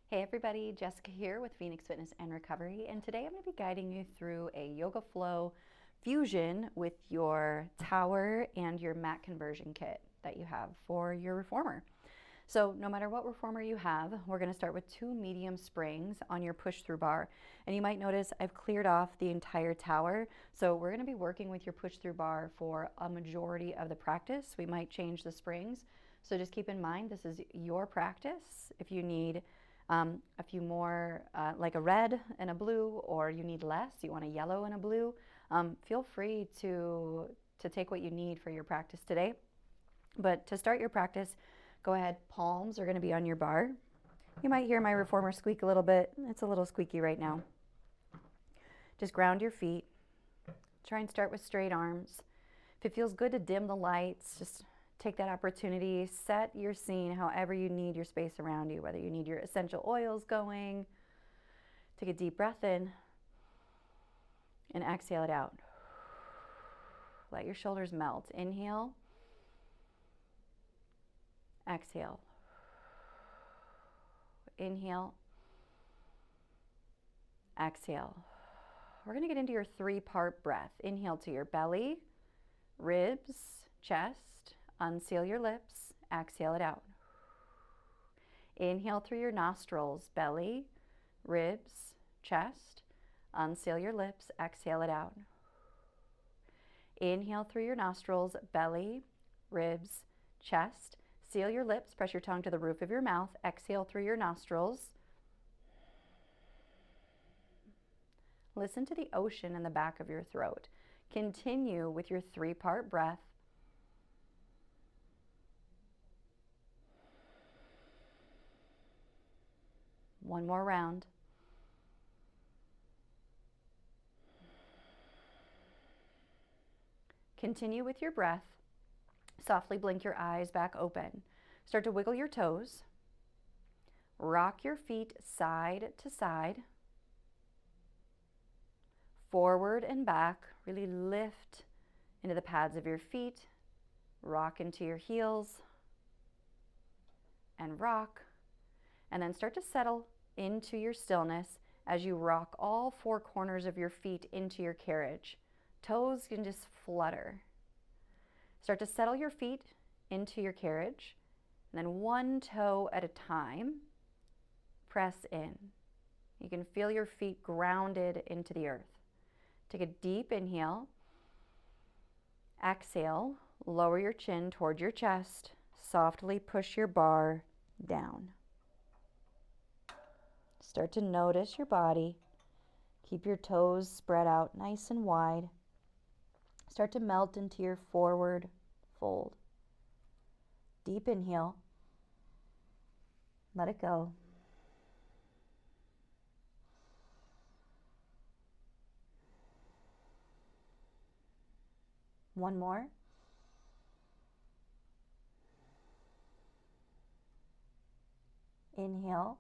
Hey everybody, Jessica here with Phoenix Fitness and Recovery, and today I'm going to be guiding you through a yoga flow fusion with your tower and your mat conversion kit that you have for your reformer. So no matter what reformer you have, we're going to start with 2 medium springs on your push-through bar. And you might notice I've cleared off the entire tower, so we're going to be working with your push-through bar for a majority of the practice. We might change the springs, so just keep in mind this is your practice. If you need a few more, like a red and a blue, or you need less, you want a yellow and a blue, feel free to take what you need for your practice today. But to start your practice, go ahead, palms are going to be on your bar. You might hear my reformer squeak a little bit. It's a little squeaky right now. Just ground your feet. Try and start with straight arms. If it feels good to dim the lights, just take that opportunity. Set your scene however you need your space around you, whether you need your essential oils going. Take a deep breath in and exhale it out. Let your shoulders melt. Inhale. Exhale. Inhale. Exhale. We're going to get into your 3-part breath. Inhale to your belly, ribs, chest. Unseal your lips. Exhale it out. Inhale through your nostrils, belly, ribs, chest. Unseal your lips. Exhale it out. Inhale through your nostrils, belly, ribs, chest. Seal your lips. Press your tongue to the roof of your mouth. Exhale through your nostrils. Listen to the ocean in the back of your throat. Continue with your 3-part breath. One more round. Continue with your breath. Softly blink your eyes back open. Start to wiggle your toes. Rock your feet side to side. Forward and back. Really lift into the pads of your feet. Rock into your heels. And rock. And then start to settle into your stillness as you rock all 4 corners of your feet into your carriage. Toes can just flutter. Start to settle your feet into your carriage, and then 1 toe at a time, press in. You can feel your feet grounded into the earth. Take a deep inhale. Exhale, lower your chin toward your chest. Softly push your bar down. Start to notice your body. Keep your toes spread out nice and wide. Start to melt into your forward fold. Deep inhale. Let it go. One more. Inhale.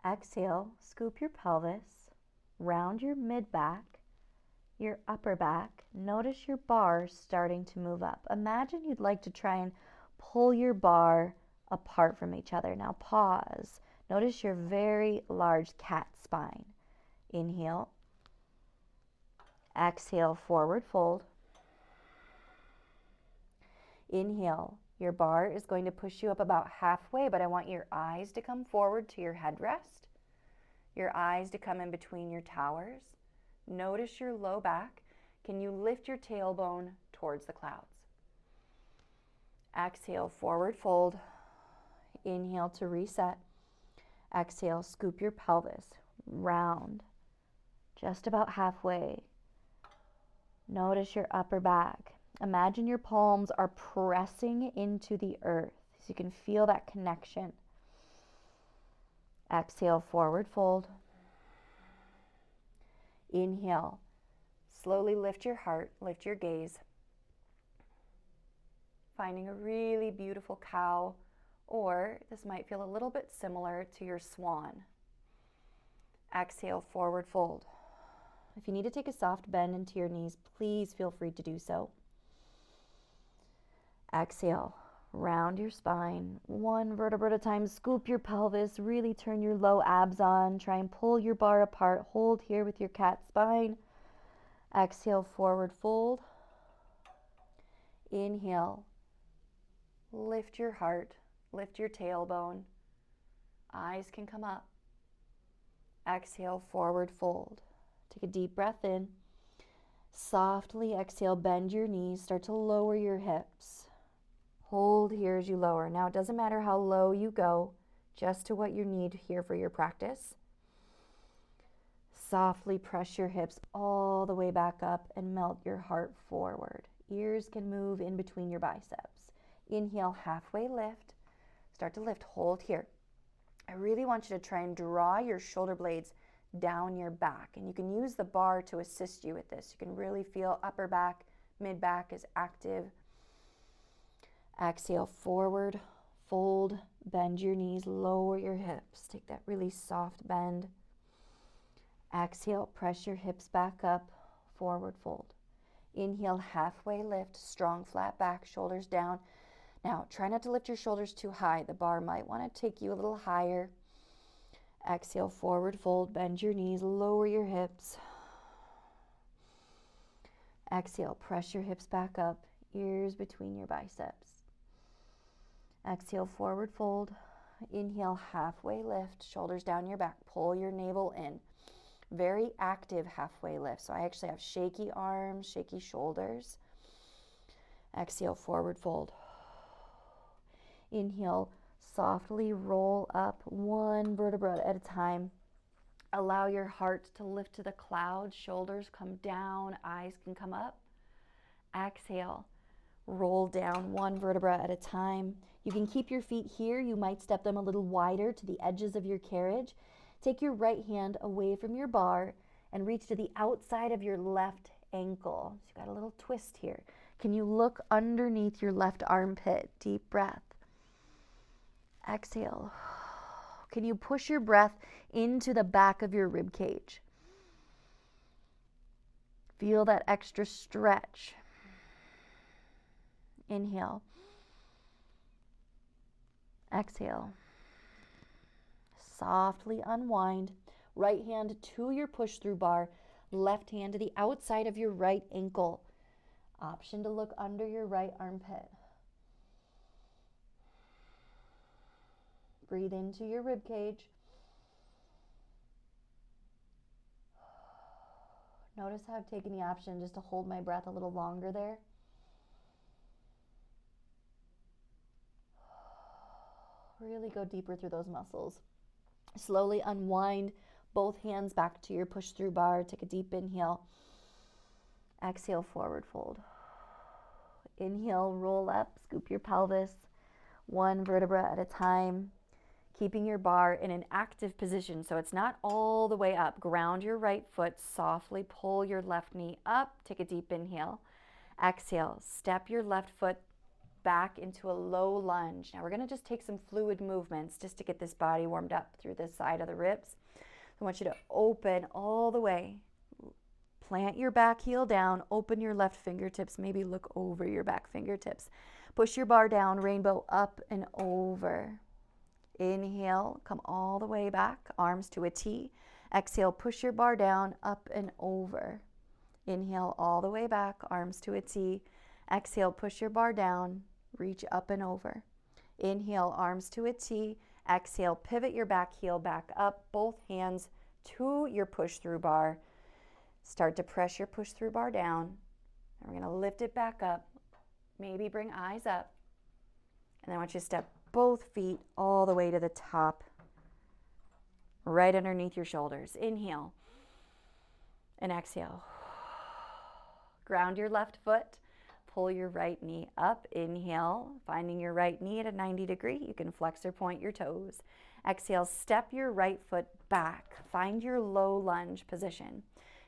Exhale, scoop your pelvis, round your mid-back, your upper back. Notice your bar starting to move up. Imagine you'd like to try and pull your bar apart from each other. Now pause. Notice your very large cat spine. Inhale. Exhale, forward fold. Inhale. Your bar is going to push you up about halfway, but I want your eyes to come forward to your headrest. Your eyes to come in between your towers. Notice your low back. Can you lift your tailbone towards the clouds? Exhale, forward fold. Inhale to reset. Exhale, scoop your pelvis, round, just about halfway. Notice your upper back. Imagine your palms are pressing into the earth so you can feel that connection. Exhale, forward fold. Inhale. Slowly lift your heart, lift your gaze. Finding a really beautiful cow, or this might feel a little bit similar to your swan. Exhale, forward fold. If you need to take a soft bend into your knees, please feel free to do so. Exhale, Round your spine, one vertebra at a time. Scoop your pelvis, really turn your low abs on. Try and pull your bar apart. Hold here with your cat spine. Exhale, forward fold. Inhale, lift your heart, lift your tailbone. Eyes can come up. Exhale, forward fold. Take a deep breath in. Softly exhale, bend your knees, start to lower your hips. Hold here as you lower. Now it doesn't matter how low you go, just to what you need here for your practice. Softly press your hips all the way back up and melt your heart forward. Ears can move in between your biceps. Inhale, halfway lift. Start to lift, hold here. I really want you to try and draw your shoulder blades down your back. And you can use the bar to assist you with this. You can really feel upper back, mid back is active. Exhale, forward, fold, bend your knees, lower your hips. Take that really soft bend. Exhale, press your hips back up, forward fold. Inhale, halfway lift, strong flat back, shoulders down. Now, try not to lift your shoulders too high. The bar might want to take you a little higher. Exhale, forward fold, bend your knees, lower your hips. Exhale, press your hips back up, ears between your biceps. Exhale, forward fold. Inhale, halfway lift, shoulders down your back. Pull your navel in. Very active halfway lift. So I actually have shaky arms, shaky shoulders. Exhale, forward fold. Inhale, softly roll up one vertebra at a time. Allow your heart to lift to the clouds. Shoulders come down, eyes can come up. Exhale, roll down one vertebra at a time. You can keep your feet here. You might step them a little wider to the edges of your carriage. Take your right hand away from your bar and reach to the outside of your left ankle. So you got a little twist here. Can you look underneath your left armpit? Deep breath. Exhale. Can you push your breath into the back of your rib cage? Feel that extra stretch. Inhale. Exhale. Softly unwind. Right hand to your push-through bar. Left hand to the outside of your right ankle. Option to look under your right armpit. Breathe into your rib cage. Notice how I've taken the option just to hold my breath a little longer there. Really go deeper through those muscles. Slowly unwind both hands back to your push-through bar. Take a deep inhale. Exhale, forward fold. Inhale, roll up, scoop your pelvis, one vertebra at a time, keeping your bar in an active position so it's not all the way up. Ground your right foot, softly pull your left knee up. Take a deep inhale. Exhale, step your left foot back into a low lunge. Now we're going to just take some fluid movements just to get this body warmed up through the side of the ribs. I want you to open all the way. Plant your back heel down, open your left fingertips, maybe look over your back fingertips. Push your bar down, rainbow up and over. Inhale, come all the way back, arms to a T. Exhale, push your bar down, up and over. Inhale, all the way back, arms to a T. Exhale, push your bar down, reach up and over. Inhale, arms to a T. Exhale, pivot your back heel back up, both hands to your push-through bar. Start to press your push-through bar down. And we're going to lift it back up. Maybe bring eyes up. And then I want you to step both feet all the way to the top, right underneath your shoulders. Inhale and exhale. Ground your left foot. Pull your right knee up. Inhale, finding your right knee at a 90 degree. You can flex or point your toes. Exhale, step your right foot back. Find your low lunge position.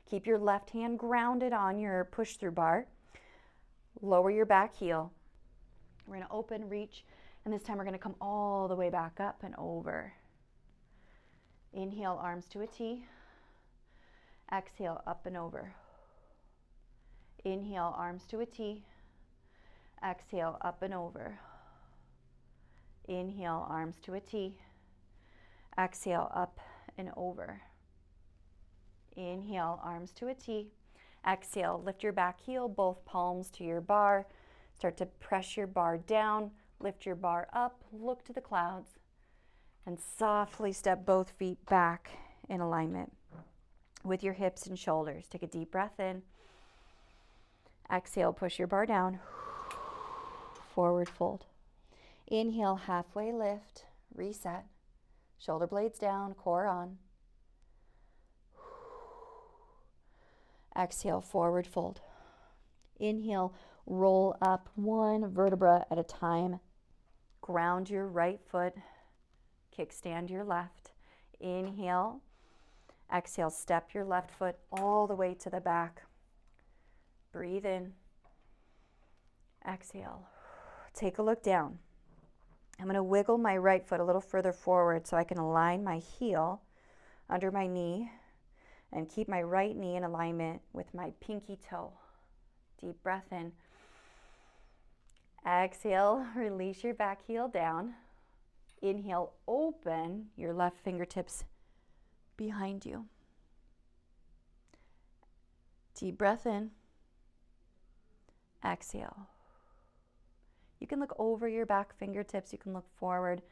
Keep your left hand grounded on your push-through bar. Lower your back heel. We're going to open, reach, and this time we're going to come all the way back up and over. Inhale, arms to a T. Exhale, up and over. Inhale, arms to a T. Exhale, up and over. Inhale, arms to a T. Exhale, up and over. Inhale, arms to a T. Exhale, lift your back heel, both palms to your bar. Start to press your bar down, lift your bar up, look to the clouds, and softly step both feet back in alignment with your hips and shoulders. Take a deep breath in. Exhale, push your bar down. Forward fold. Inhale, halfway lift, reset. Shoulder blades down, core on. Exhale, forward fold. Inhale, roll up one vertebra at a time. Ground your right foot, kickstand your left. Inhale, exhale, step your left foot all the way to the back. Breathe in. Exhale. Take a look down. I'm going to wiggle my right foot a little further forward so I can align my heel under my knee and keep my right knee in alignment with my pinky toe. Deep breath in. Exhale, release your back heel down. Inhale, open your left fingertips behind you. Deep breath in. Exhale. You can look over your back fingertips, you can look forward.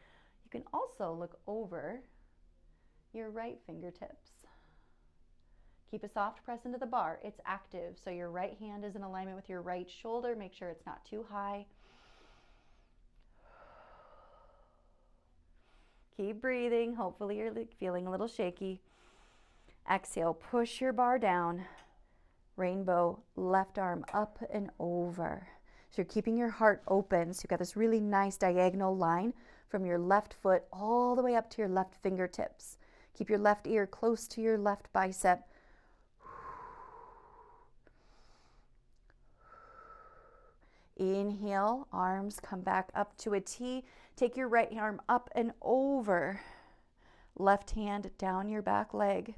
You can also look over your right fingertips. Keep a soft press into the bar. It's active, so your right hand is in alignment with your right shoulder. Make sure it's not too high. Keep breathing. Hopefully you're feeling a little shaky. Exhale, push your bar down. Rainbow, left arm up and over. So you're keeping your heart open. So you've got this really nice diagonal line from your left foot all the way up to your left fingertips. Keep your left ear close to your left bicep. Inhale, arms come back up to a T. Take your right arm up and over. Left hand down your back leg.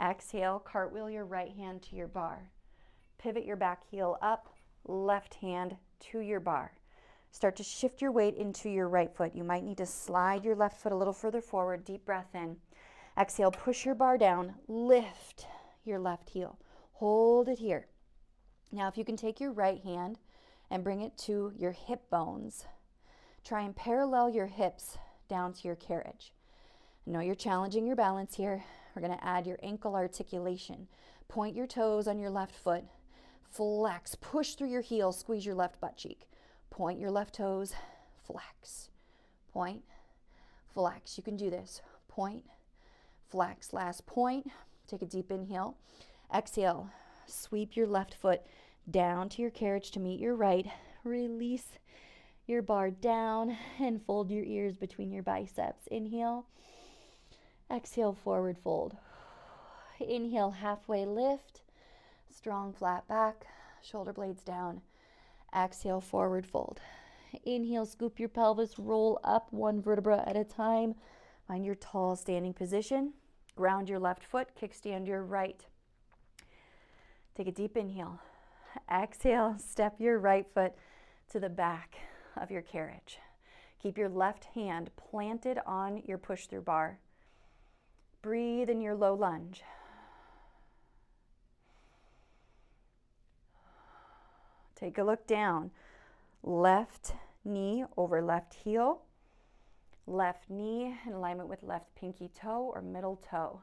Exhale, cartwheel your right hand to your bar. Pivot your back heel up, left hand to your bar. Start to shift your weight into your right foot. You might need to slide your left foot a little further forward. Deep breath in. Exhale, push your bar down, lift your left heel. Hold it here. Now, if you can take your right hand and bring it to your hip bones, try and parallel your hips down to your carriage. I know you're challenging your balance here. We're going to add your ankle articulation. Point your toes on your left foot. Flex, push through your heel, squeeze your left butt cheek. Point your left toes, flex. Point, flex. You can do this. Point, flex. Last point. Take a deep inhale. Exhale, sweep your left foot down to your carriage to meet your right. Release your bar down and fold your ears between your biceps. Inhale. Exhale, forward fold. Inhale, halfway lift. Strong flat back, shoulder blades down. Exhale, forward fold. Inhale, scoop your pelvis, roll up one vertebra at a time. Find your tall standing position. Ground your left foot, kickstand your right. Take a deep inhale. Exhale, step your right foot to the back of your carriage. Keep your left hand planted on your push-through bar. Breathe in your low lunge. Take a look down. Left knee over left heel. Left knee in alignment with left pinky toe or middle toe.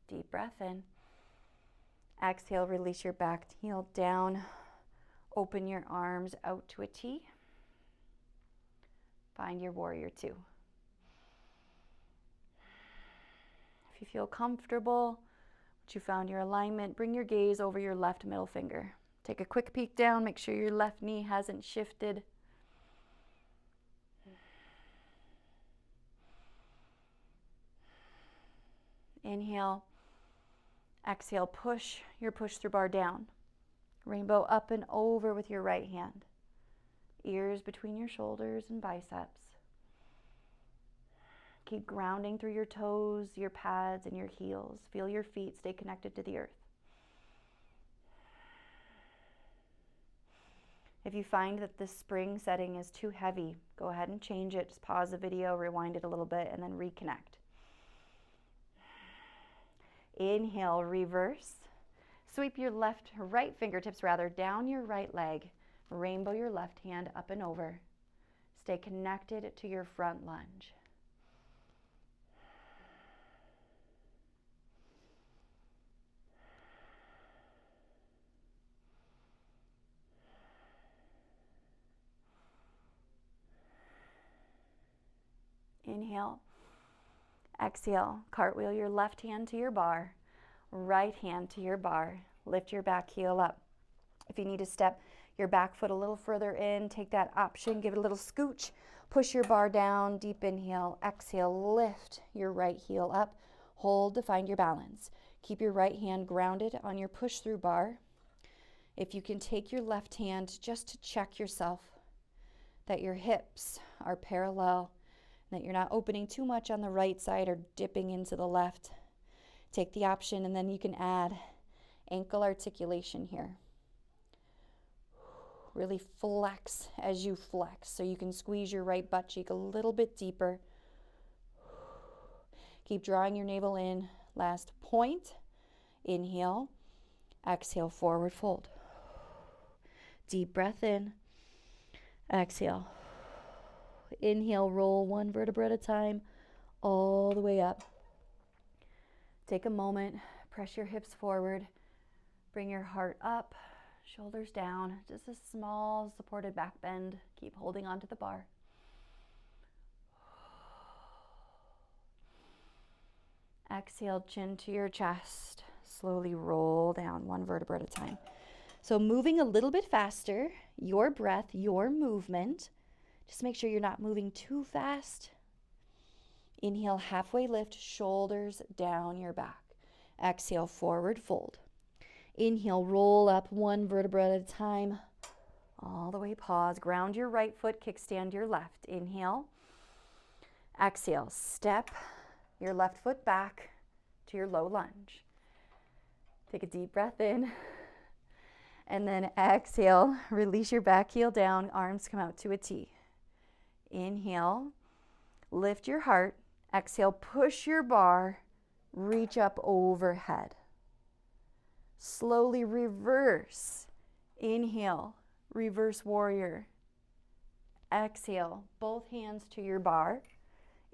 Deep breath in. Exhale, release your back heel down. Open your arms out to a T. Find your warrior two. If you feel comfortable, once you found your alignment, bring your gaze over your left middle finger. Take a quick peek down, make sure your left knee hasn't shifted. Inhale, exhale, push your push-through bar down. Rainbow up and over with your right hand. Ears between your shoulders and biceps. Keep grounding through your toes, your pads, and your heels. Feel your feet stay connected to the earth. If you find that this spring setting is too heavy, go ahead and change it. Just pause the video, rewind it a little bit, and then reconnect. Inhale, reverse. Sweep your right fingertips down your right leg. Rainbow your left hand up and over. Stay connected to your front lunge. Inhale. Exhale. Cartwheel your left hand to your bar, right hand to your bar. Lift your back heel up. If you need to step your back foot a little further in, take that option, give it a little scooch. Push your bar down, deep inhale, exhale, lift your right heel up. Hold to find your balance. Keep your right hand grounded on your push-through bar. If you can take your left hand just to check yourself that your hips are parallel, that you're not opening too much on the right side or dipping into the left. Take the option, and then you can add ankle articulation here. Really flex as you flex, so you can squeeze your right butt cheek a little bit deeper. Keep drawing your navel in. Last point. Inhale. Exhale, forward fold. Deep breath in. Exhale. Inhale, roll one vertebra at a time, all the way up. Take a moment, press your hips forward, bring your heart up, shoulders down, just a small supported back bend. Keep holding onto the bar. Exhale, chin to your chest. Slowly roll down one vertebra at a time. So moving a little bit faster, your breath, your movement. Just make sure you're not moving too fast. Inhale, halfway lift, shoulders down your back. Exhale, forward fold. Inhale, roll up one vertebra at a time. All the way, pause. Ground your right foot, kickstand your left. Inhale. Exhale, step your left foot back to your low lunge. Take a deep breath in. And then exhale, release your back heel down, arms come out to a T. Inhale, lift your heart. Exhale, push your bar, reach up overhead. Slowly reverse. Inhale, reverse warrior. Exhale, both hands to your bar.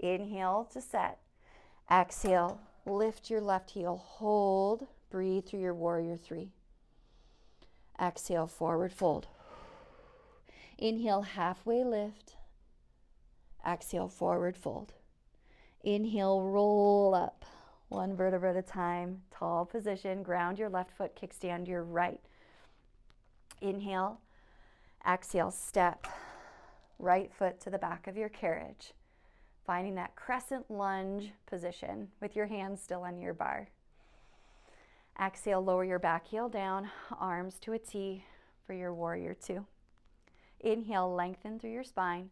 Inhale to set. Exhale, lift your left heel, hold, breathe through your warrior three. Exhale, forward fold. Inhale, halfway lift. Exhale, forward fold. Inhale, roll up. One vertebra at a time. Tall position. Ground your left foot, kickstand your right. Inhale. Exhale, step. Right foot to the back of your carriage. Finding that crescent lunge position with your hands still on your bar. Exhale, lower your back heel down. Arms to a T for your warrior two. Inhale, lengthen through your spine.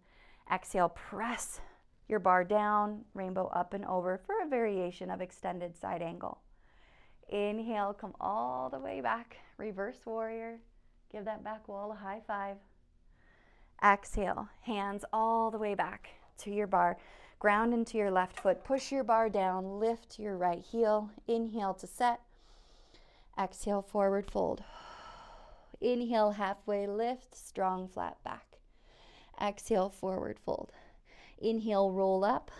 Exhale, press your bar down, rainbow up and over for a variation of extended side angle. Inhale, come all the way back, reverse warrior. Give that back wall a high five. Exhale, hands all the way back to your bar. Ground into your left foot, push your bar down, lift your right heel. Inhale to set. Exhale, forward fold. Inhale, halfway lift, strong flat back. Exhale, forward fold. Inhale, roll up,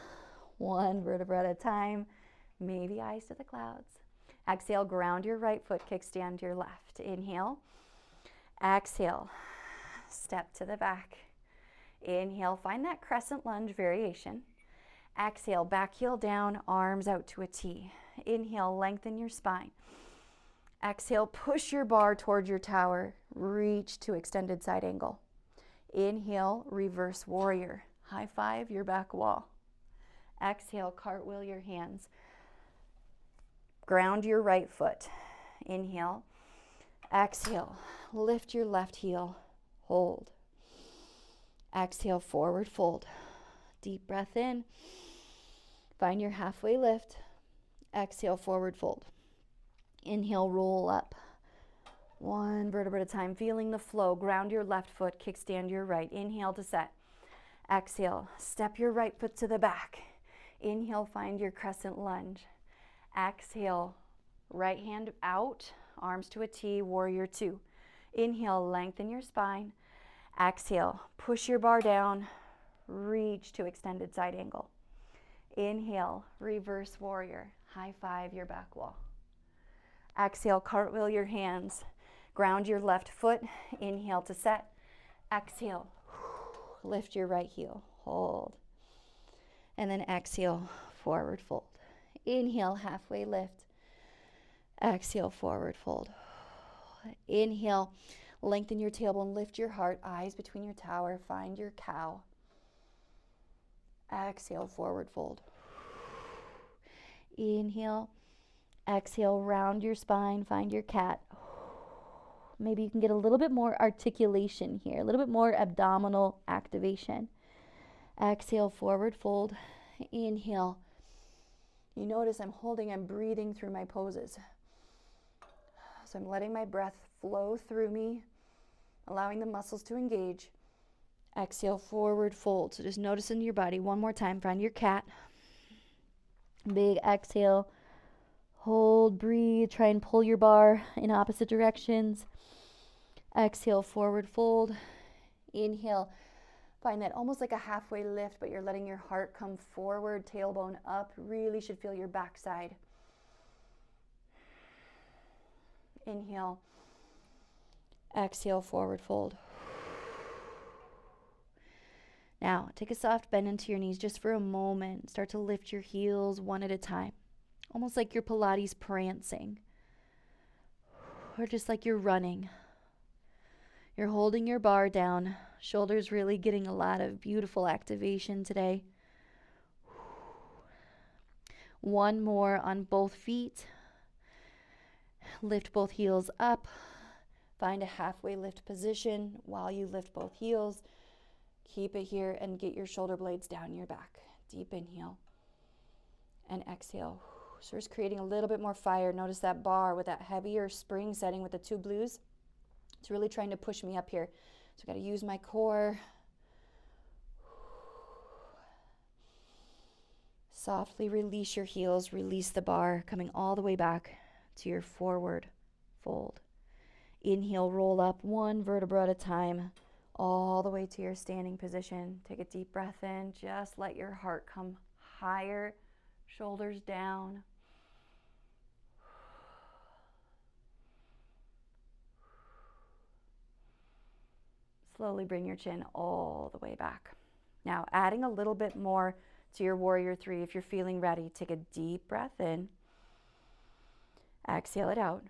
one vertebra at a time, maybe eyes to the clouds. Exhale, ground your right foot, kickstand your left. Inhale. Exhale, step to the back. Inhale, find that crescent lunge variation. Exhale, back heel down, arms out to a T. Inhale, lengthen your spine. Exhale, push your bar towards your tower, reach to extended side angle. Inhale, reverse warrior. High five your back wall. Exhale, cartwheel your hands. Ground your right foot. Inhale. Exhale, lift your left heel. Hold. Exhale, forward fold. Deep breath in. Find your halfway lift. Exhale, forward fold. Inhale, roll up. One vertebra at a time, feeling the flow. Ground your left foot, kickstand your right. Inhale to set. Exhale, step your right foot to the back. Inhale, find your crescent lunge. Exhale, right hand out, arms to a T, warrior two. Inhale, lengthen your spine. Exhale, push your bar down, reach to extended side angle. Inhale, reverse warrior, high five your back wall. Exhale, cartwheel your hands. Ground your left foot. Inhale to set. Exhale, lift your right heel. Hold. And then exhale, forward fold. Inhale, halfway lift. Exhale, forward fold. Inhale, lengthen your tailbone, lift your heart, eyes between your tower, find your cow. Exhale, forward fold. Inhale, exhale, round your spine, find your cat. Maybe you can get a little bit more articulation here, a little bit more abdominal activation. Exhale, forward fold. Inhale. You notice I'm breathing through my poses. So I'm letting my breath flow through me, allowing the muscles to engage. Exhale, forward fold. So just notice in your body. One more time, find your cat. Big exhale. Hold, breathe, try and pull your bar in opposite directions. Exhale, forward fold. Inhale, find that almost like a halfway lift, but you're letting your heart come forward, tailbone up. Really should feel your backside. Inhale, exhale, forward fold. Now, take a soft bend into your knees just for a moment. Start to lift your heels one at a time. Almost like your Pilates prancing. Or just like you're running. You're holding your bar down. Shoulders really getting a lot of beautiful activation today. One more on both feet. Lift both heels up. Find a halfway lift position while you lift both heels. Keep it here and get your shoulder blades down your back. Deep inhale and exhale. So just creating a little bit more fire. Notice that bar with that heavier spring setting with the two blues. It's really trying to push me up here. So I got to use my core. Softly release your heels, release the bar, coming all the way back to your forward fold. Inhale, roll up one vertebra at a time, all the way to your standing position. Take a deep breath in. Just let your heart come higher, shoulders down. Slowly bring your chin all the way back. Now, adding a little bit more to your warrior three. If you're feeling ready, take a deep breath in. Exhale it out.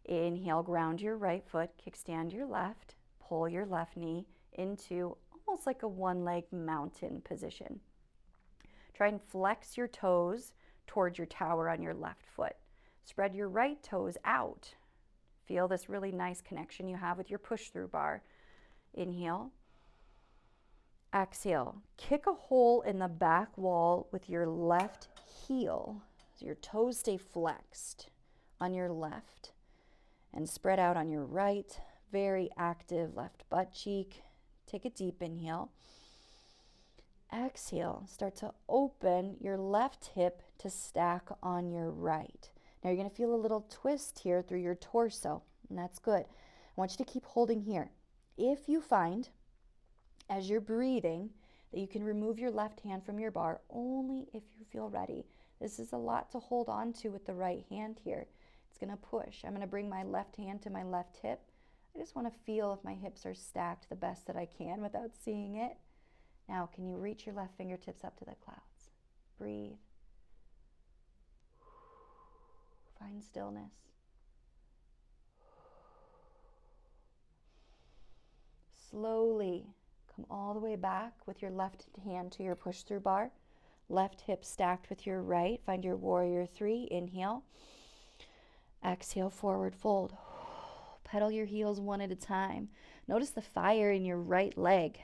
Inhale, ground your right foot, kickstand your left, pull your left knee into almost like a one-leg mountain position. Try and flex your toes towards your tower on your left foot. Spread your right toes out. Feel this really nice connection you have with your push-through bar. Inhale. Exhale. Kick a hole in the back wall with your left heel. So your toes stay flexed on your left and spread out on your right. Very active left butt cheek. Take a deep inhale. Exhale. Start to open your left hip to stack on your right. Now you're going to feel a little twist here through your torso, and that's good. I want you to keep holding here. If you find, as you're breathing, that you can remove your left hand from your bar, only if you feel ready. This is a lot to hold on to with the right hand here. It's going to push. I'm going to bring my left hand to my left hip. I just want to feel if my hips are stacked the best that I can without seeing it. Now, can you reach your left fingertips up to the clouds? Breathe. Find stillness. Slowly come all the way back with your left hand to your push-through bar. Left hip stacked with your right. Find your warrior three. Inhale. Exhale, forward fold. Pedal your heels one at a time. Notice the fire in your right leg.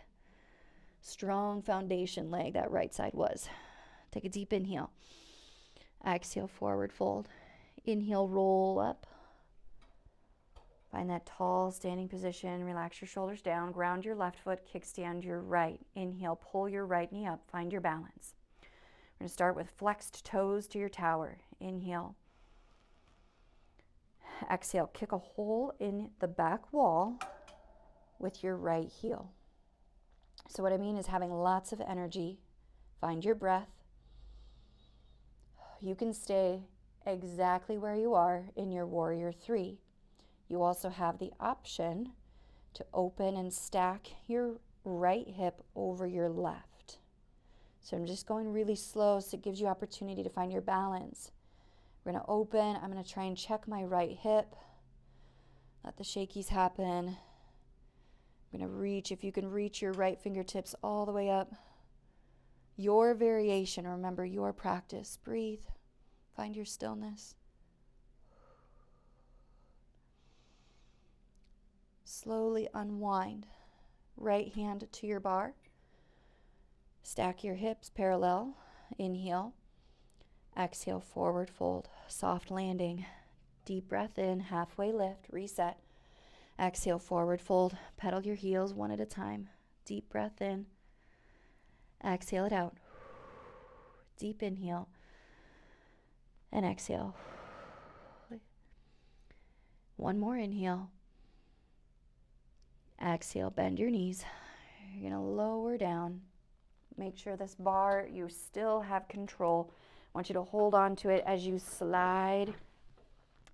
Strong foundation leg, that right side was. Take a deep inhale. Exhale, forward fold. Inhale, roll up. Find that tall standing position. Relax your shoulders down. Ground your left foot. Kickstand your right. Inhale, pull your right knee up. Find your balance. We're going to start with flexed toes to your tower. Inhale. Exhale, kick a hole in the back wall with your right heel. So what I mean is having lots of energy. Find your breath. You can stay exactly where you are in your warrior 3. You also have the option to open and stack your right hip over your left. So I'm just going really slow so it gives you opportunity to find your balance. We're going to open. I'm going to try and check my right hip. Let the shakies happen. I'm going to reach. If you can reach your right fingertips all the way up. Your variation. Remember your practice. Breathe. Find your stillness. Slowly unwind. Right hand to your bar. Stack your hips parallel. Inhale. Exhale, forward fold. Soft landing. Deep breath in. Halfway lift. Reset. Exhale, forward fold. Pedal your heels one at a time. Deep breath in. Exhale it out. Deep inhale. And exhale. One more inhale. Exhale, bend your knees. You're going to lower down. Make sure this bar, you still have control. I want you to hold on to it as you slide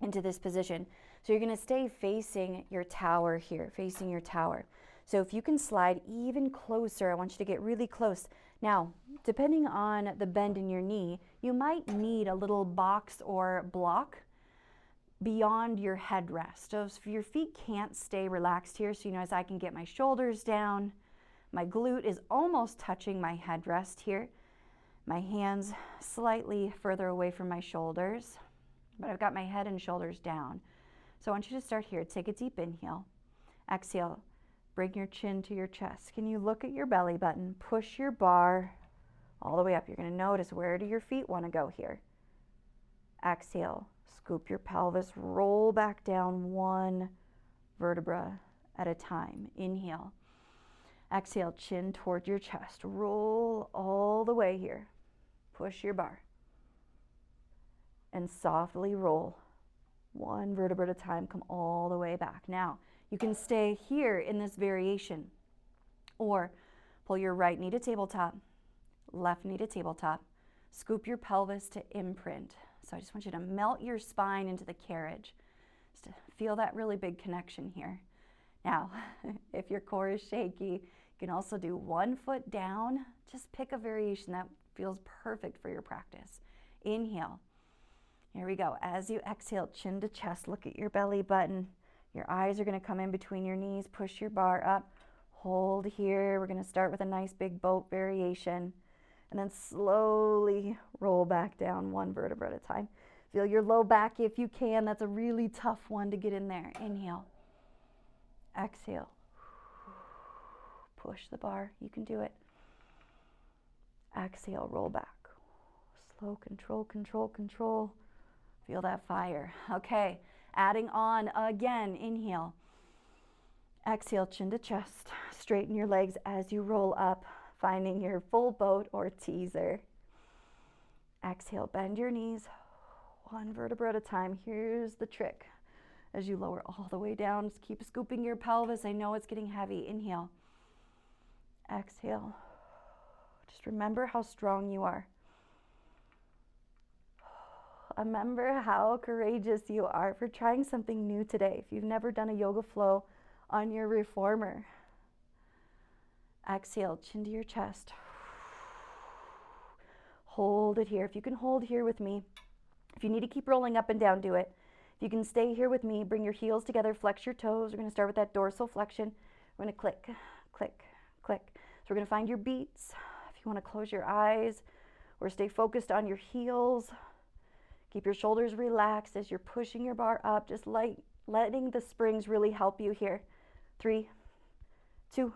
into this position. So you're going to stay facing your tower here, facing your tower. So if you can slide even closer, I want you to get really close. Now, depending on the bend in your knee, you might need a little box or block beyond your headrest. So if your feet can't stay relaxed here, so as I can get my shoulders down, my glute is almost touching my headrest here. My hands slightly further away from my shoulders, but I've got my head and shoulders down. So I want you to start here. Take a deep inhale. Exhale. Bring your chin to your chest. Can you look at your belly button? Push your bar all the way up. You're going to notice, where do your feet want to go here? Exhale. Scoop your pelvis. Roll back down one vertebra at a time. Inhale. Exhale. Chin toward your chest. Roll all the way here. Push your bar. And softly roll. One vertebra at a time. Come all the way back. Now, you can stay here in this variation, or pull your right knee to tabletop, left knee to tabletop, scoop your pelvis to imprint. So I just want you to melt your spine into the carriage, just to feel that really big connection here. Now, if your core is shaky, you can also do one foot down. Just pick a variation that feels perfect for your practice. Inhale. Here we go. As you exhale, chin to chest, look at your belly button. Your eyes are going to come in between your knees. Push your bar up. Hold here. We're going to start with a nice big boat variation. And then slowly roll back down one vertebra at a time. Feel your low back if you can. That's a really tough one to get in there. Inhale. Exhale. Push the bar. You can do it. Exhale, roll back. Slow, control, control, control. Feel that fire. Okay. Adding on again, inhale. Exhale, chin to chest. Straighten your legs as you roll up, finding your full boat or teaser. Exhale, bend your knees, one vertebra at a time. Here's the trick. As you lower all the way down, just keep scooping your pelvis. I know it's getting heavy. Inhale. Exhale. Just remember how strong you are. Remember how courageous you are for trying something new today. If you've never done a yoga flow on your reformer. Exhale, chin to your chest. Hold it here. If you can hold here with me. If you need to keep rolling up and down, do it. If you can stay here with me, bring your heels together, flex your toes. We're going to start with that dorsal flexion. We're going to click, click, click. So we're going to find your beats. If you want to close your eyes or stay focused on your heels. Keep your shoulders relaxed as you're pushing your bar up, just letting the springs really help you here. 3, 2,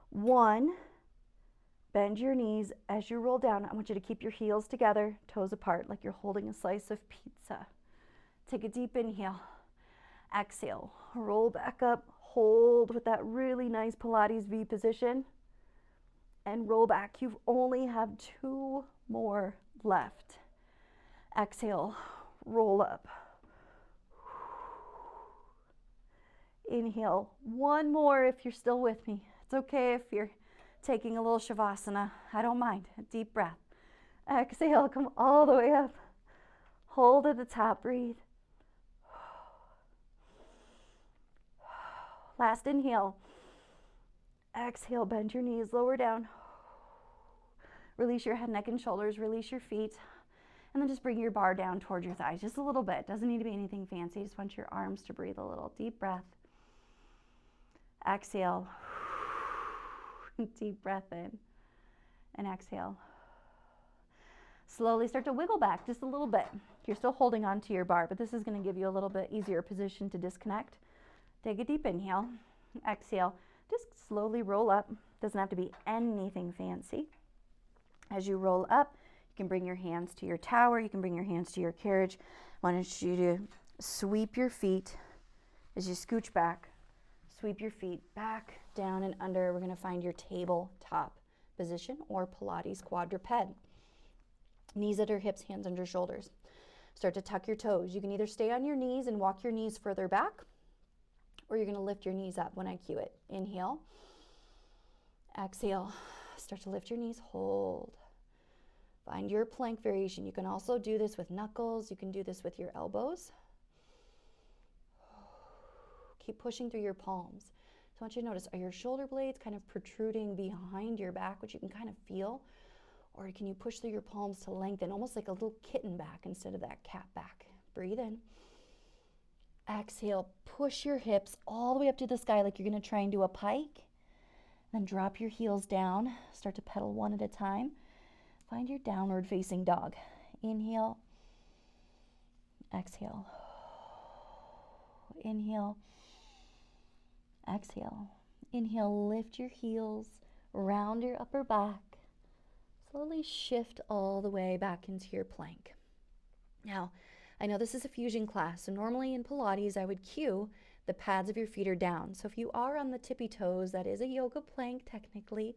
1. Bend your knees as you roll down. I want you to keep your heels together, toes apart, like you're holding a slice of pizza. Take a deep inhale. Exhale, roll back up, hold with that really nice Pilates V position, and roll back. You only have 2 more left. Exhale, roll up. Inhale, 1 more if you're still with me. It's okay if you're taking a little Shavasana. I don't mind. A deep breath. Exhale, come all the way up. Hold at the top, breathe. Last inhale. Exhale, bend your knees, lower down. Release your head, neck, and shoulders. Release your feet. And then just bring your bar down toward your thighs, just a little bit. Doesn't need to be anything fancy. Just want your arms to breathe a little. Deep breath. Exhale. Deep breath in. And exhale. Slowly start to wiggle back just a little bit. You're still holding on to your bar, but this is going to give you a little bit easier position to disconnect. Take a deep inhale. Exhale. Just slowly roll up. Doesn't have to be anything fancy. As you roll up, you can bring your hands to your tower. You can bring your hands to your carriage. I want you to sweep your feet as you scooch back. Sweep your feet back, down, and under. We're going to find your tabletop position or Pilates quadruped. Knees under hips, hands under shoulders. Start to tuck your toes. You can either stay on your knees and walk your knees further back, or you're going to lift your knees up when I cue it. Inhale. Exhale. Start to lift your knees. Hold. Find your plank variation. You can also do this with knuckles. You can do this with your elbows. Keep pushing through your palms. So I want you to notice, are your shoulder blades kind of protruding behind your back, which you can kind of feel? Or can you push through your palms to lengthen, almost like a little kitten back instead of that cat back? Breathe in. Exhale, push your hips all the way up to the sky like you're going to try and do a pike. Then drop your heels down. Start to pedal one at a time. Find your downward facing dog. Inhale. Exhale. Inhale. Exhale. Inhale, lift your heels, round your upper back. Slowly shift all the way back into your plank. Now, I know this is a fusion class, so normally in Pilates I would cue the pads of your feet are down. So if you are on the tippy toes, that is a yoga plank technically.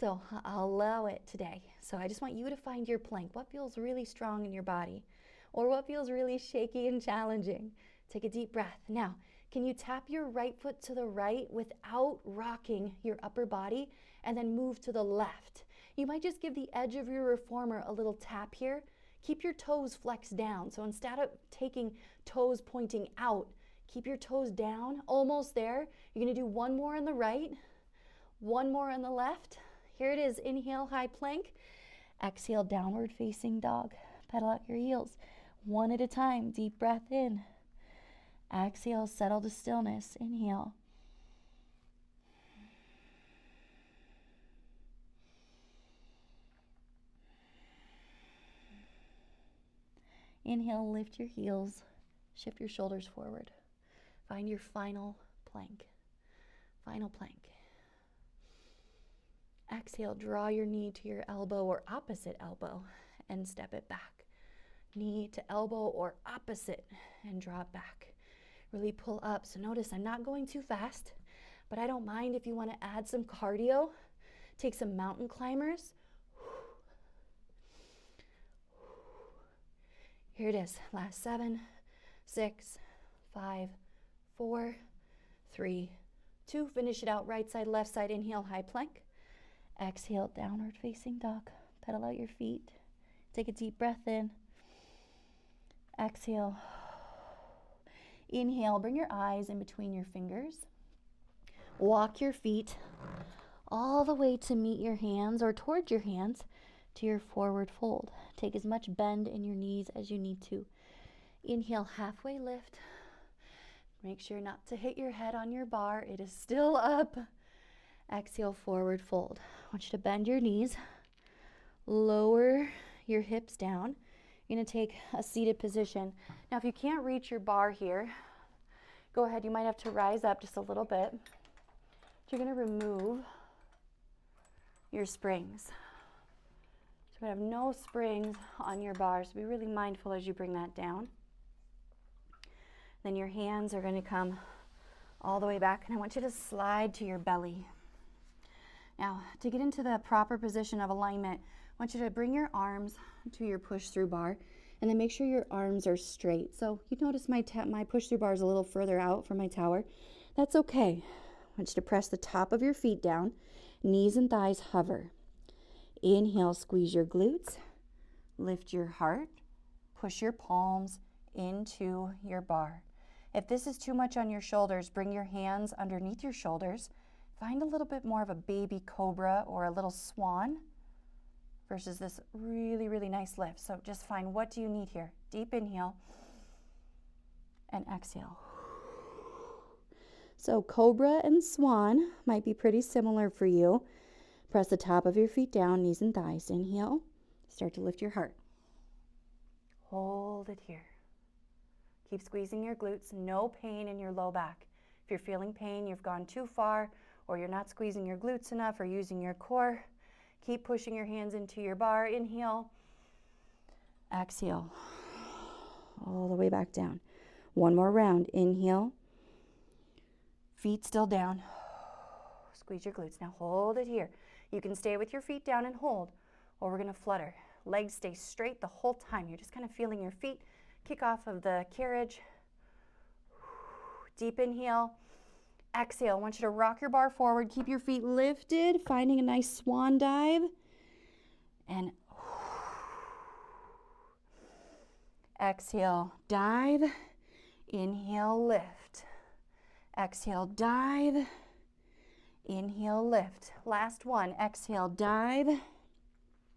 So I'll allow it today. So I just want you to find your plank. What feels really strong in your body? Or what feels really shaky and challenging? Take a deep breath. Now, can you tap your right foot to the right without rocking your upper body and then move to the left? You might just give the edge of your reformer a little tap here. Keep your toes flexed down. So instead of taking toes pointing out, keep your toes down, almost there. You're going to do 1 more on the right, 1 more on the left. Here it is. Inhale, high plank. Exhale, downward facing dog. Pedal out your heels. 1 at a time. Deep breath in. Exhale, settle to stillness. Inhale. Inhale, lift your heels. Shift your shoulders forward. Find your final plank. Final plank. Exhale, draw your knee to your elbow or opposite elbow and step it back. Knee to elbow or opposite and draw it back. Really pull up. So notice I'm not going too fast, but I don't mind if you want to add some cardio. Take some mountain climbers. Here it is. Last 7, 6, 5, 4, 3, 2. Finish it out. Right side, left side. Inhale, high plank. Exhale, downward facing dog. Pedal out your feet. Take a deep breath in. Exhale. Inhale, bring your eyes in between your fingers. Walk your feet all the way to meet your hands or towards your hands to your forward fold. Take as much bend in your knees as you need to. Inhale, halfway lift. Make sure not to hit your head on your bar. It is still up. Exhale, forward fold. I want you to bend your knees. Lower your hips down. You're going to take a seated position. Now, if you can't reach your bar here, go ahead. You might have to rise up just a little bit. You're going to remove your springs. So we have no springs on your bar, so be really mindful as you bring that down. Then your hands are going to come all the way back, and I want you to slide to your belly. Now, to get into the proper position of alignment, I want you to bring your arms to your push-through bar, and then make sure your arms are straight. So you notice my push-through bar is a little further out from my tower. That's okay. I want you to press the top of your feet down, knees and thighs hover. Inhale, squeeze your glutes, lift your heart, push your palms into your bar. If this is too much on your shoulders, bring your hands underneath your shoulders. Find a little bit more of a baby cobra or a little swan versus this really, really nice lift. So just find, what do you need here? Deep inhale and exhale. So cobra and swan might be pretty similar for you. Press the top of your feet down, knees and thighs. Inhale, start to lift your heart. Hold it here. Keep squeezing your glutes, no pain in your low back. If you're feeling pain, you've gone too far, or you're not squeezing your glutes enough or using your core, keep pushing your hands into your bar. Inhale, exhale, all the way back down. One more round. Inhale, feet still down. Squeeze your glutes. Now hold it here. You can stay with your feet down and hold, or we're going to flutter. Legs stay straight the whole time. You're just kind of feeling your feet kick off of the carriage. Deep inhale. Exhale. I want you to rock your bar forward. Keep your feet lifted, finding a nice swan dive. And exhale, dive. Inhale, lift. Exhale, dive. Inhale, lift. Last one. Exhale, dive.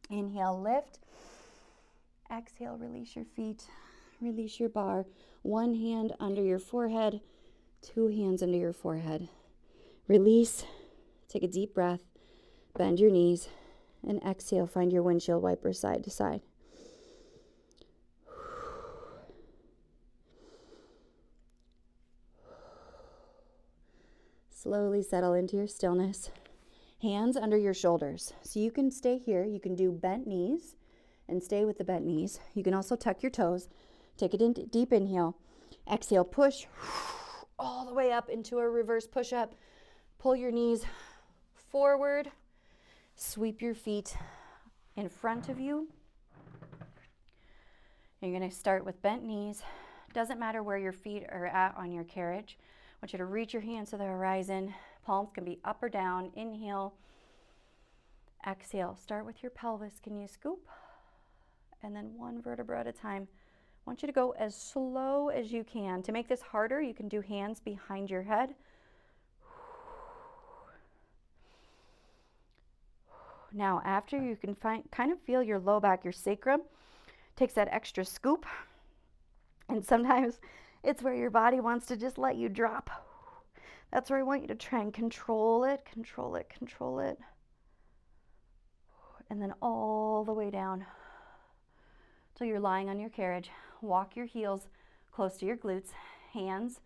Inhale, lift. Exhale, release your feet. Release your bar. One hand under your forehead, two hands under your forehead. Release. Take a deep breath. Bend your knees. And exhale, find your windshield wiper side to side. Slowly settle into your stillness. Hands under your shoulders. So you can stay here. You can do bent knees and stay with the bent knees. You can also tuck your toes. Take a deep inhale. Exhale, push all the way up into a reverse push-up. Pull your knees forward. Sweep your feet in front of you. You're going to start with bent knees. Doesn't matter where your feet are at on your carriage. I want you to reach your hands to the horizon. Palms can be up or down. Inhale. Exhale. Start with your pelvis. Can you scoop? And then one vertebra at a time. I want you to go as slow as you can. To make this harder, you can do hands behind your head. Now, after you can kind of feel your low back, your sacrum takes that extra scoop. And sometimes it's where your body wants to just let you drop. That's where I want you to try and control it, control it, control it. And then all the way down till you're lying on your carriage. Walk your heels close to your glutes, hands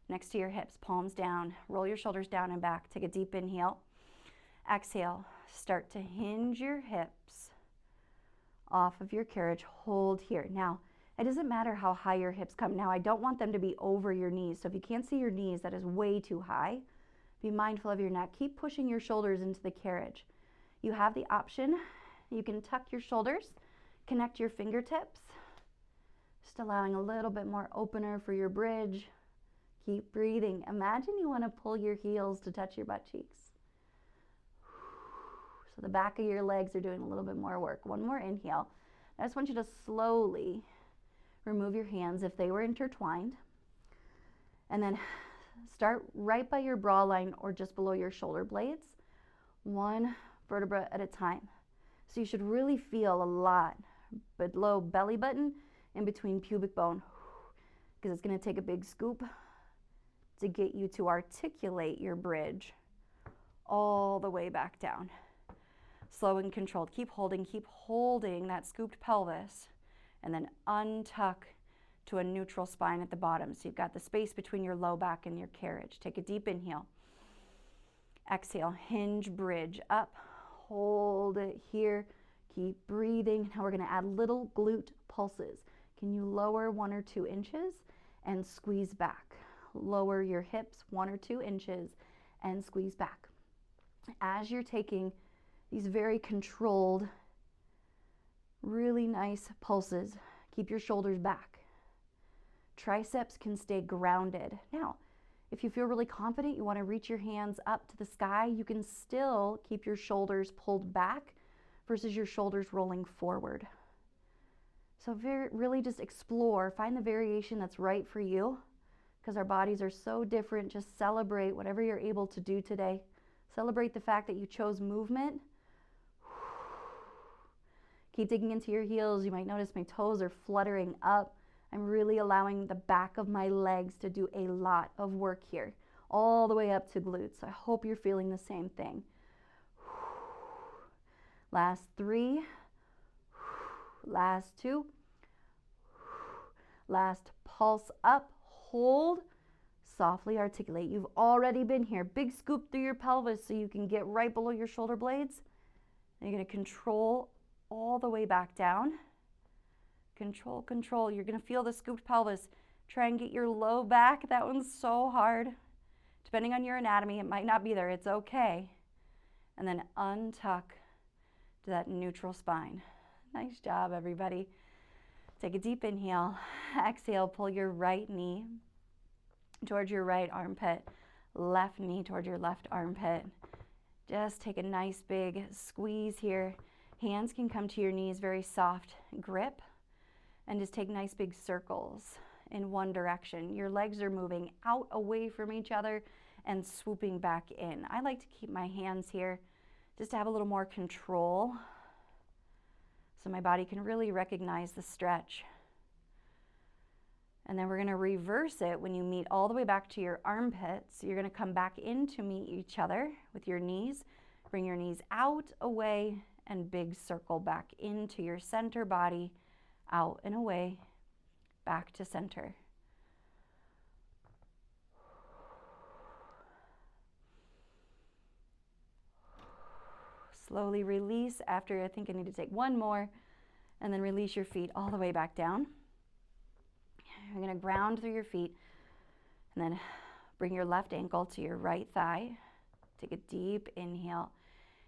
next to your hips, palms down. Roll your shoulders down and back. Take a deep inhale. Exhale. Start to hinge your hips off of your carriage. Hold here. Now, it doesn't matter how high your hips come. Now, I don't want them to be over your knees. So if you can't see your knees, that is way too high. Be mindful of your neck. Keep pushing your shoulders into the carriage. You have the option. You can tuck your shoulders, connect your fingertips. Just allowing a little bit more opener for your bridge. Keep breathing. Imagine you want to pull your heels to touch your butt cheeks. So the back of your legs are doing a little bit more work. One more inhale. I just want you to slowly remove your hands if they were intertwined. And then start right by your bra line or just below your shoulder blades. One vertebra at a time. So you should really feel a lot below belly button, in between pubic bone, because it's going to take a big scoop to get you to articulate your bridge all the way back down. Slow and controlled. Keep holding that scooped pelvis, and then untuck to a neutral spine at the bottom. So you've got the space between your low back and your carriage. Take a deep inhale. Exhale, hinge, bridge, up, hold it here. Keep breathing. Now we're going to add little glute pulses. Can you lower 1 or 2 inches and squeeze back? Lower your hips 1 or 2 inches and squeeze back. As you're taking these very controlled, really nice pulses, keep your shoulders back. Triceps can stay grounded. Now, if you feel really confident, you want to reach your hands up to the sky, you can still keep your shoulders pulled back versus your shoulders rolling forward. So really just explore, find the variation that's right for you, because our bodies are so different. Just celebrate whatever you're able to do today. Celebrate the fact that you chose movement. Keep digging into your heels. You might notice my toes are fluttering up. I'm really allowing the back of my legs to do a lot of work here, all the way up to glutes. I hope you're feeling the same thing. Last 3. Last 2. Last pulse up. Hold. Softly articulate. You've already been here. Big scoop through your pelvis so you can get right below your shoulder blades. And you're going to control all the way back down. Control, control. You're going to feel the scooped pelvis. Try and get your low back. That one's so hard. Depending on your anatomy, it might not be there. It's okay. And then untuck to that neutral spine. Nice job, everybody. Take a deep inhale. Exhale, pull your right knee towards your right armpit. Left knee towards your left armpit. Just take a nice big squeeze here. Hands can come to your knees, very soft grip. And just take nice big circles in one direction. Your legs are moving out away from each other and swooping back in. I like to keep my hands here just to have a little more control so my body can really recognize the stretch. And then we're going to reverse it when you meet all the way back to your armpits. You're going to come back in to meet each other with your knees. Bring your knees out, away, and big circle back into your center body. Out and away, back to center. Slowly release after, I think I need to take 1 more, and then release your feet all the way back down. You're going to ground through your feet, and then bring your left ankle to your right thigh. Take a deep inhale.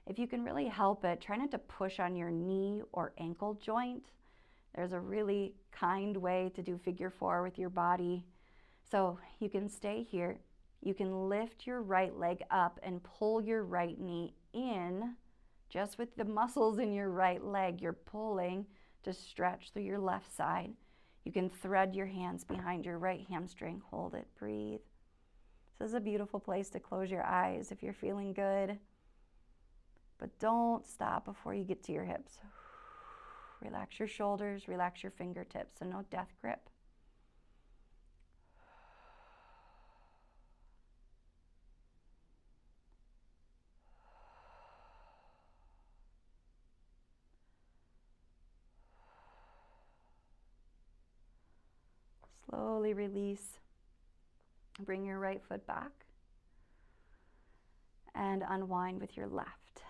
If you can really help it, try not to push on your knee or ankle joint. There's a really kind way to do figure 4 with your body. So you can stay here. You can lift your right leg up and pull your right knee in. Just with the muscles in your right leg, you're pulling to stretch through your left side. You can thread your hands behind your right hamstring. Hold it, breathe. This is a beautiful place to close your eyes if you're feeling good. But don't stop before you get to your hips. Relax your shoulders, relax your fingertips, so no death grip. Slowly release. Bring your right foot back and unwind with your left.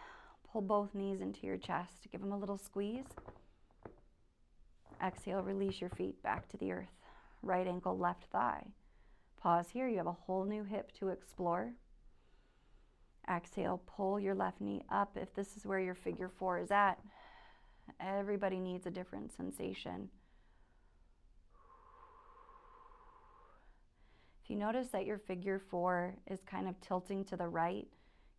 Pull both knees into your chest. Give them a little squeeze. Exhale, release your feet back to the earth. Right ankle, left thigh. Pause here. You have a whole new hip to explore. Exhale, pull your left knee up if this is where your figure 4 is at. Everybody needs a different sensation. If you notice that your figure 4 is kind of tilting to the right,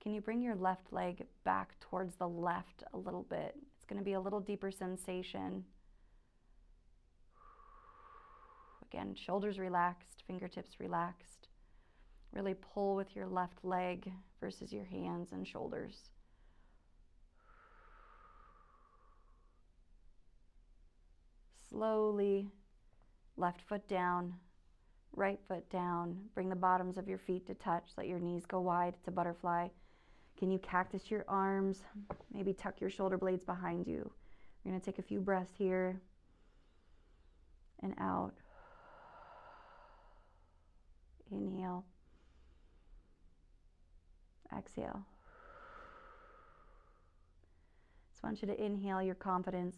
can you bring your left leg back towards the left a little bit? It's going to be a little deeper sensation. Again, shoulders relaxed, fingertips relaxed. Really pull with your left leg versus your hands and shoulders. Slowly, left foot down, right foot down. Bring the bottoms of your feet to touch. Let your knees go wide. It's a butterfly. Can you cactus your arms? Maybe tuck your shoulder blades behind you. We're going to take a few breaths here and out. Inhale. Exhale. Just want you to inhale your confidence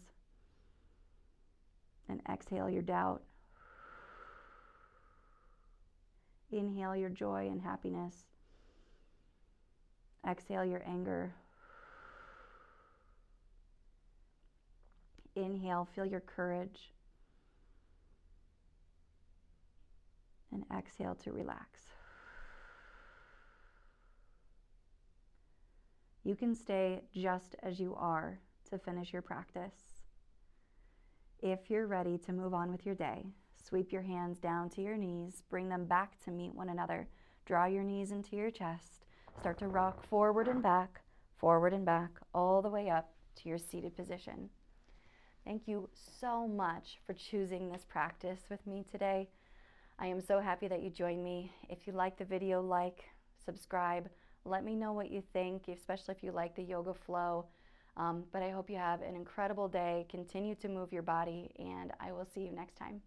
and exhale your doubt. Inhale your joy and happiness. Exhale your anger. Inhale, feel your courage. And exhale to relax. You can stay just as you are to finish your practice. If you're ready to move on with your day, sweep your hands down to your knees, bring them back to meet one another. Draw your knees into your chest. Start to rock forward and back, all the way up to your seated position. Thank you so much for choosing this practice with me today. I am so happy that you joined me. If you like the video, like, subscribe. Let me know what you think, especially if you like the yoga flow. But I hope you have an incredible day. Continue to move your body, and I will see you next time.